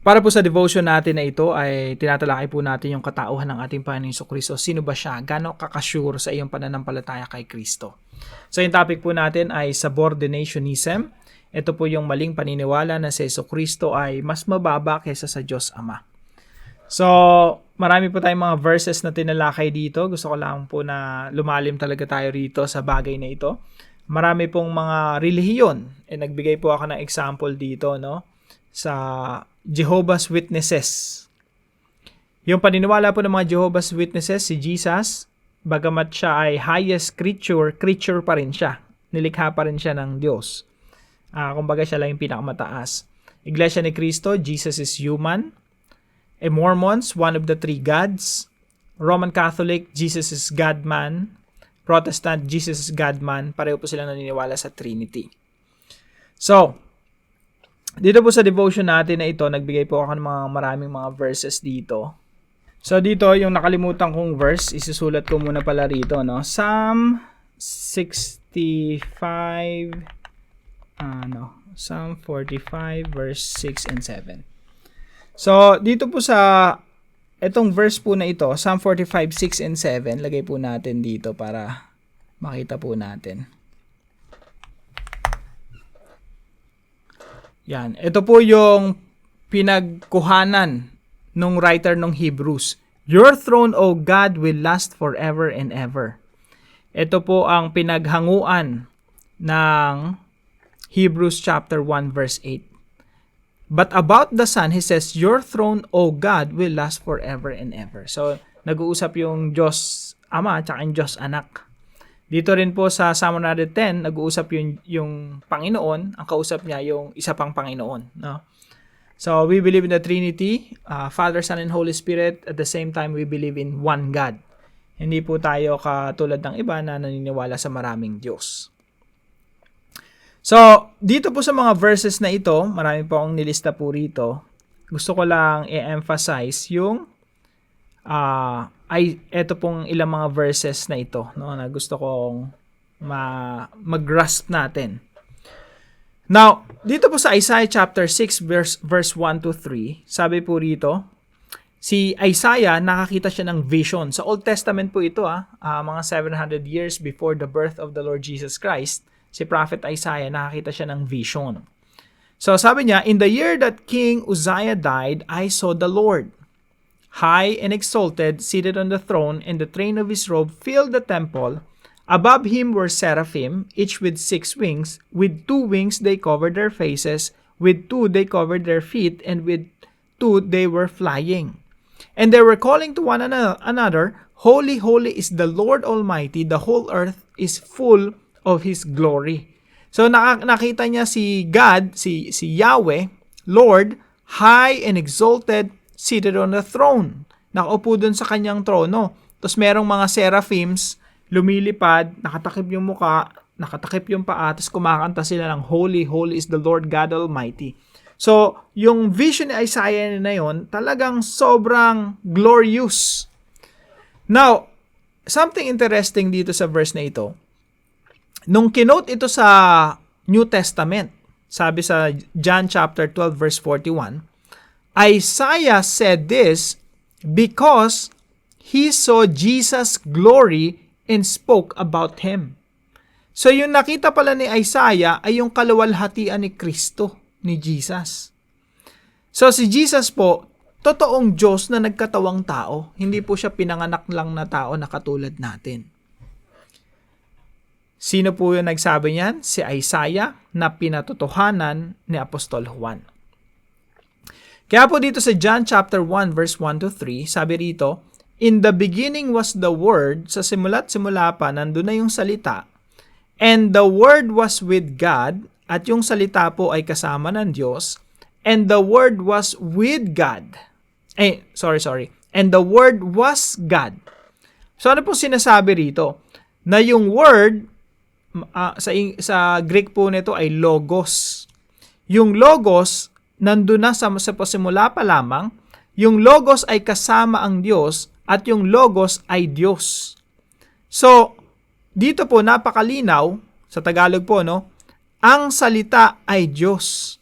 Para po sa devotion natin na ito ay tinatalakay po natin yung katauhan ng ating Panginoon Jesucristo. Sino ba siya? Gaano kakasure sa iyong pananampalataya kay Kristo? So yung topic po natin ay subordinationism. Ito po yung maling paniniwala na si Jesucristo ay mas mababa kaysa sa Diyos Ama. So marami po tayong mga verses na tinalakay dito. Gusto ko lang po na lumalim talaga tayo rito sa bagay na ito. Marami pong mga relihiyon. Nagbigay po ako ng example dito, no? Sa Jehovah's Witnesses. Yung paniniwala po ng mga Jehovah's Witnesses, si Jesus, bagamat siya ay highest creature pa rin siya. Nilikha pa rin siya ng Diyos. Kumbaga siya lang yung pinakamataas. Iglesia ni Cristo, Jesus is human. Mormons, one of the three gods. Roman Catholic, Jesus is God-man. Protestant, Jesus is God-man. Pareho po sila naniniwala sa Trinity. So, dito po sa devotion natin na ito, nagbigay po ako ng maraming mga verses dito. So dito, yung nakalimutan kong verse, isusulat ko muna pala rito, no? Psalm 65, Psalm 45, verse 6 and 7. So dito po sa itong verse po na ito, Psalm 45, 6 and 7, lagay po natin dito para makita po natin. Yan. Ito po yung pinagkuhanan ng writer ng Hebrews. Your throne, O God, will last forever and ever. Ito po ang pinaghanguan ng Hebrews chapter 1 verse 8. But about the Son, he says, Your throne, O God, will last forever and ever. So, nag-uusap yung Diyos Ama at yung Diyos Anak. Dito rin po sa Psalm 110, nag-uusap yung Panginoon, ang kausap niya yung isa pang Panginoon. No? So, we believe in the Trinity, Father, Son, and Holy Spirit. At the same time, we believe in one God. Hindi po tayo katulad ng iba na naniniwala sa maraming Diyos. So, dito po sa mga verses na ito, marami po akong nilista po rito. Gusto ko lang i-emphasize yung eto pong ilang mga verses na ito, no, na gusto kong mag-grasp natin. Now, dito po sa Isaiah chapter 6 verse 1 to 3, sabi po rito, si Isaiah nakakita siya ng vision. Sa Old Testament po ito, mga 700 years before the birth of the Lord Jesus Christ, si Prophet Isaiah nakakita siya ng vision. So sabi niya, in the year that King Uzziah died, I saw the Lord, high and exalted, seated on the throne, and the train of his robe filled the temple. Above him were seraphim, each with 6 wings. With 2 wings they covered their faces, with 2 they covered their feet, and with 2 they were flying. And they were calling to one another, Holy, holy is the Lord Almighty, the whole earth is full of His glory. So nakita niya si God, si Yahweh, Lord, high and exalted, seated on the throne. Nakaupo dun sa kanyang trono. Tapos merong mga seraphims, lumilipad, nakatakip yung muka, nakatakip yung paa, tapos kumakanta sila ng Holy, holy is the Lord God Almighty. So, yung vision ni Isaiah na yun, talagang sobrang glorious. Now, something interesting dito sa verse na ito, nung kinote ito sa New Testament, sabi sa John chapter 12 verse 41, Isaiah said this because he saw Jesus' glory and spoke about him. So yung nakita pala ni Isaiah ay yung kaluwalhatian ni Kristo, ni Jesus. So si Jesus po, totoong Diyos na nagkatawang tao. Hindi po siya pinanganak lang na tao na katulad natin. Sino po yung nagsabi niyan? Si Isaiah na pinatotohanan ni Apostol Juan. Kaya po dito sa John chapter 1 verse 1 to 3, sabi rito, in the beginning was the Word, sa simula't simula pa, nandun na yung salita, and the Word was with God, at yung salita po ay kasama ng Diyos, and the Word was with God. And the Word was God. So ano po sinasabi rito? Na yung Word, sa Greek po nito ay logos. Yung logos, nandun na sa pasimula pa lamang, yung logos ay kasama ang Diyos at yung logos ay Diyos. So, dito po napakalinaw, sa Tagalog po, no? Ang salita ay Diyos.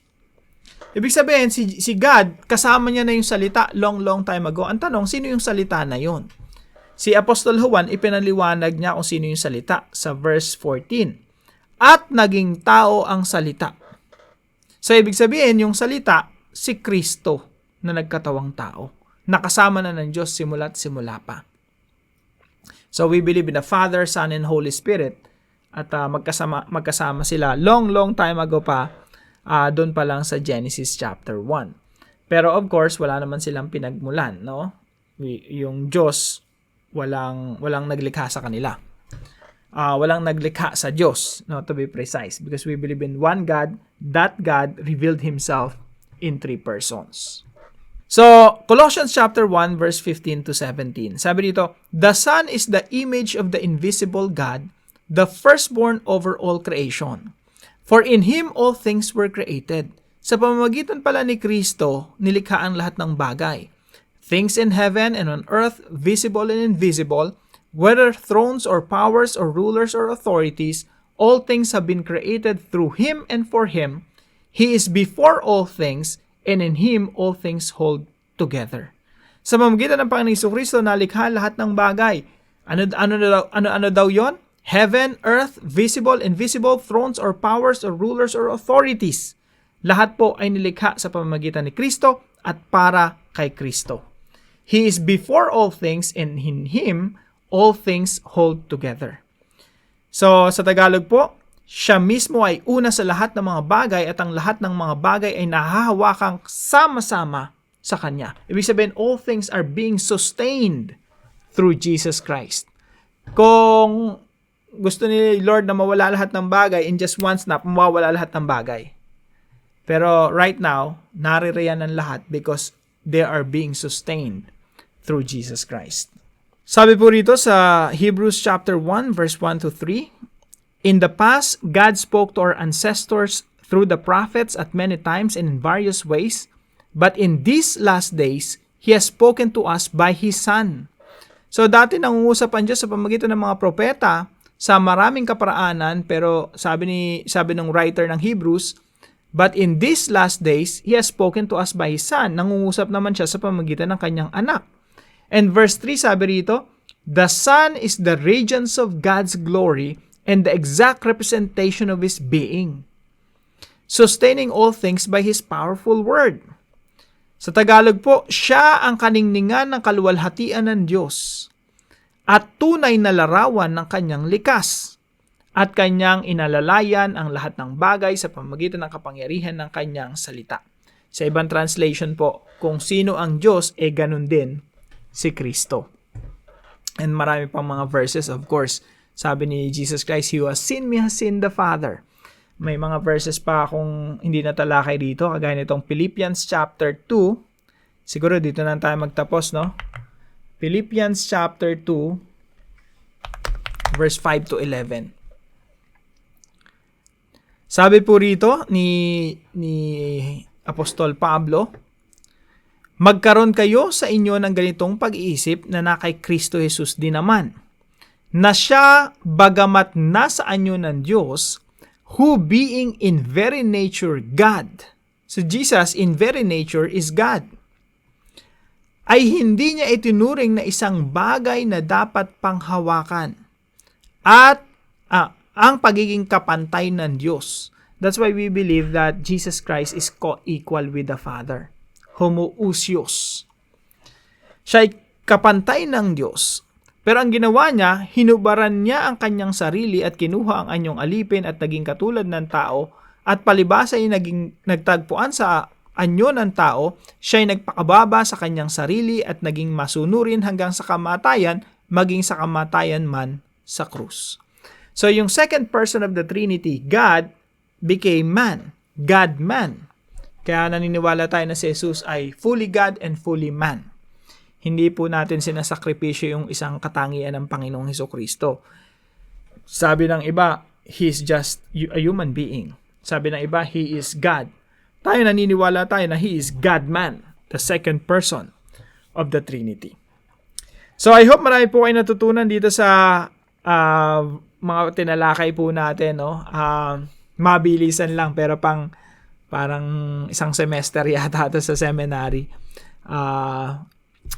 Ibig sabihin, si God, kasama niya na yung salita long time ago. Ang tanong, sino yung salita na yun? Si Apostol Juan, ipinaliwanag niya kung sino yung salita sa verse 14. At naging tao ang salita. So, ibig sabihin, yung salita, si Kristo na nagkatawang tao. Nakasama na ng Diyos simula't simula pa. So, we believe in the Father, Son, and Holy Spirit. At magkasama sila long time ago pa, doon pa lang sa Genesis chapter 1. Pero of course, wala naman silang pinagmulan, no? Yung Diyos, walang naglikha sa kanila. Walang naglikha sa Diyos, no, to be precise, because we believe in one God. That God revealed Himself in 3 persons. So, Colossians chapter 1 verse 15 to 17. Sabi dito, "The Son is the image of the invisible God, the firstborn over all creation. For in Him all things were created." Sa pamamagitan pala ni Kristo, nilikha ang lahat ng bagay. Things in heaven and on earth, visible and invisible, whether thrones or powers or rulers or authorities, all things have been created through Him and for Him. He is before all things, and in Him all things hold together. Sa pamamagitan ng Panginoong Jesucristo, nalikha lahat ng bagay. Ano daw yon? Heaven, earth, visible, invisible, thrones or powers or rulers or authorities. Lahat po ay nilikha sa pamamagitan ni Kristo at para kay Kristo. He is before all things, and in Him all things hold together. So, sa Tagalog po, siya mismo ay una sa lahat ng mga bagay at ang lahat ng mga bagay ay nahahawakang sama-sama sa Kanya. Ibig sabihin, all things are being sustained through Jesus Christ. Kung gusto ni Lord na mawala lahat ng bagay, in just one snap, mawawala lahat ng bagay. Pero right now, naririyan ang lahat because they are being sustained through Jesus Christ. Sabi po rito sa Hebrews chapter 1 verse 1 to 3, "In the past, God spoke to our ancestors through the prophets at many times and in various ways, but in these last days, He has spoken to us by His Son." So dati nangungusap ang Diyos sa pamamagitan ng mga propeta sa maraming kaparaanan, pero sabi ng writer ng Hebrews, but in these last days, He has spoken to us by His Son. Nangungusap naman siya sa pamamagitan ng kanyang anak. And verse 3 sabi rito, "The Son is the radiance of God's glory and the exact representation of His being, sustaining all things by His powerful word." Sa Tagalog po, siya ang kaningningan ng kaluwalhatian ng Diyos at tunay na larawan ng kanyang likas, at kanyang inalalayan ang lahat ng bagay sa pamamagitan ng kapangyarihan ng kanyang salita. Sa ibang translation po, kung sino ang Diyos, ganun din si Kristo. And marami pang mga verses, of course. Sabi ni Jesus Christ, "He who has seen me has seen the Father." May mga verses pa kung hindi natalakay dito, kagaya nitong Philippians chapter 2. Siguro dito na tayo magtapos, no? Philippians chapter 2, verse 5 to 11. Sabi po rito ni Apostol Pablo, "Magkaroon kayo sa inyo ng ganitong pag-iisip na kay Kristo Jesus din naman, na siya bagamat nasa anyo ng Diyos, who being in very nature God." So Jesus in very nature is God. "Ay hindi niya itinuring na isang bagay na dapat panghawakan at ang pagiging kapantay ng Diyos." That's why we believe that Jesus Christ is co-equal with the Father. Homoousios. Siya ay kapantay ng Diyos. Pero ang ginawa niya, hinubaran niya ang kanyang sarili at kinuha ang anyong alipin at naging katulad ng tao, at palibasa ay nagtagpuan sa anyo ng tao, siya ay nagpakababa sa kanyang sarili at naging masunurin hanggang sa kamatayan, maging sa kamatayan man sa krus. So yung second person of the Trinity, God, became man. God-man. Kaya naniniwala tayo na si Jesus ay fully God and fully man. Hindi po natin sinasakripisyo yung isang katangian ng Panginoong Hesukristo. Sabi ng iba, He is just a human being. Sabi ng iba, He is God. Tayo naniniwala tayo na He is God-man, the second person of the Trinity. So I hope marami po kayo natutunan dito sa mga tinalakay po natin, no? Mabilisan lang pero pang Parang isang semester yata ito sa seminary.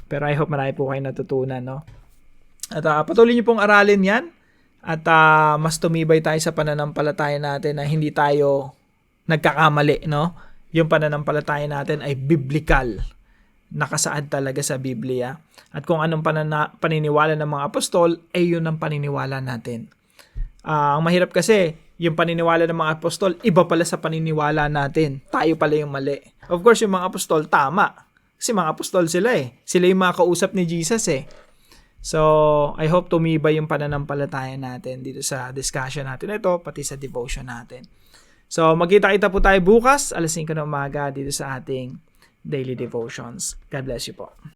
Pero I hope marami po kayo natutunan, no? At patuloy niyo pong aralin yan. At mas tumibay tayo sa pananampalataya natin na hindi tayo nagkakamali, no? Yung pananampalataya natin ay biblical. Nakasaad talaga sa Biblia. At kung anong paniniwala ng mga apostol, ay yun ang paniniwala natin. Ang mahirap kasi, yung paniniwala ng mga apostol, iba pala sa paniniwala natin. Tayo pala yung mali. Of course, yung mga apostol, tama. Kasi mga apostol sila eh. Sila yung mga kausap ni Jesus eh. So, I hope tumibay yung pananampalataya natin dito sa discussion natin ito, pati sa devotion natin. So, magkita-kita po tayo bukas, alas 5 ng umaga dito sa ating daily devotions. God bless you po.